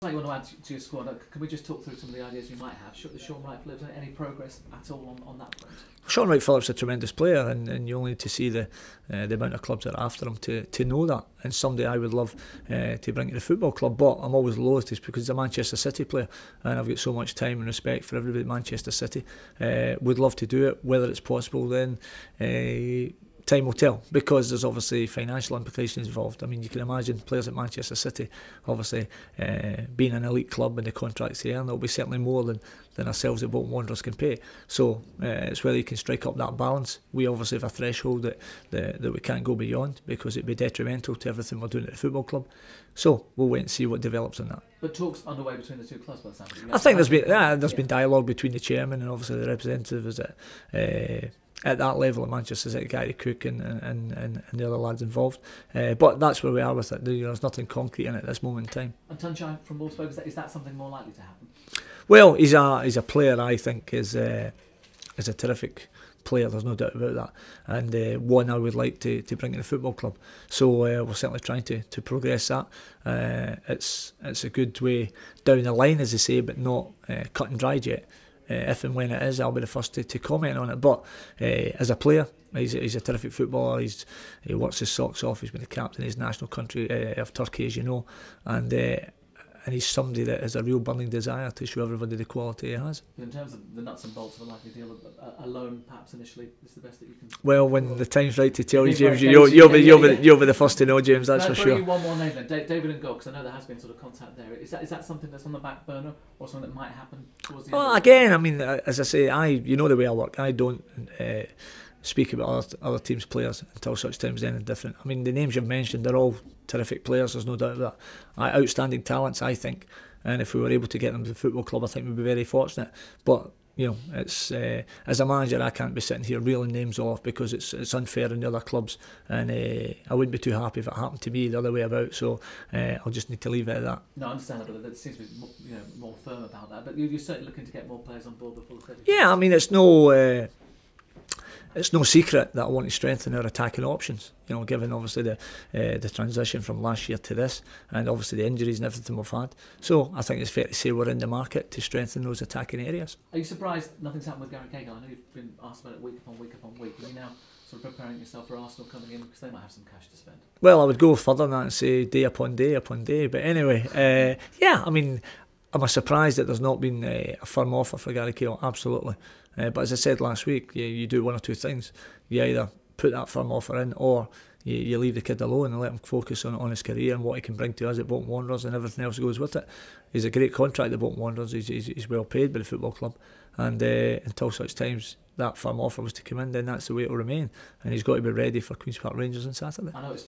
Like you want to add to your squad, can we just talk through some of the ideas you might have? Sean Wright Phillips, any progress at all on that front? Sean Wright Phillips is a tremendous player, and you only need to see the amount of clubs that are after him to know that. And someday I would love to bring to the football club, but I'm always loath to, because he's a Manchester City player, and I've got so much time and respect for everybody at Manchester City. Would love to do it. Whether it's possible, then time will tell, because there's obviously financial implications involved. I mean, you can imagine players at Manchester City, obviously being an elite club and the contracts they earn, there'll be certainly more than ourselves at Bolton Wanderers can pay. So it's whether you can strike up that balance. We obviously have a threshold that we can't go beyond, because it'd be detrimental to everything we're doing at the football club. So we'll wait and see what develops on that. But talks underway between the two clubs, by the sound of it. I think there's been dialogue between the chairman and obviously the representatives at that level at Manchester City, Gary Cook and the other lads involved. But that's where we are with it. There's nothing concrete in it at this moment in time. And Tuncay from Wolfsburg, is that something more likely to happen? Well, he's a player I think is a terrific player, there's no doubt about that, and one I would like to bring in the football club. So we're certainly trying to progress that. It's a good way down the line, as they say, but not cut and dried yet. If and when it is, I'll be the first to comment on it. But as a player, he's a terrific footballer. He works his socks off. He's been the captain of his national country of Turkey, as you know, and he's somebody that has a real burning desire to show everybody the quality he has. In terms of the nuts and bolts of a likely deal, a loan perhaps initially is the best that you can... Well, when the time's right to tell you, James, you'll be the first to know, James, that's for sure. One more name then, David Ngog, because I know there has been sort of contact there. Is that something that's on the back burner, or something that might happen towards the end? Well, again, I mean, as I say, you know the way I work. I don't speak about other teams' players until such times anything different. I mean, the names you've mentioned, they're all terrific players, there's no doubt of that. Outstanding talents, I think, and if we were able to get them to the football club, I think we'd be very fortunate. But you know, it's as a manager, I can't be sitting here reeling names off, because it's unfair in the other clubs, and I wouldn't be too happy if it happened to me the other way about. So I'll just need to leave it at that. No, I understand that, but there seems to be more firm about that. But you're certainly looking to get more players on board before the 30th. Yeah, I mean, it's no secret that I want to strengthen our attacking options. You know, given obviously the transition from last year to this, and obviously the injuries and everything we've had. So I think it's fair to say we're in the market to strengthen those attacking areas. Are you surprised nothing's happened with Gary Cahill? I know you've been asked about it week upon week upon week. Are you now sort of preparing yourself for Arsenal coming in, because they might have some cash to spend? Well, I would go further than that and say day upon day upon day. But anyway, yeah, I mean, am I surprised that there's not been a firm offer for Gary Cahill? Absolutely. But as I said last week, you do one or two things. You either put that firm offer in, or you leave the kid alone and let him focus on his career and what he can bring to us at Bolton Wanderers, and everything else goes with it. He's a great contract at Bolton Wanderers. He's well paid by the football club, and until such times that firm offer was to come in, then that's the way it will remain, and he's got to be ready for Queen's Park Rangers on Saturday. I know it's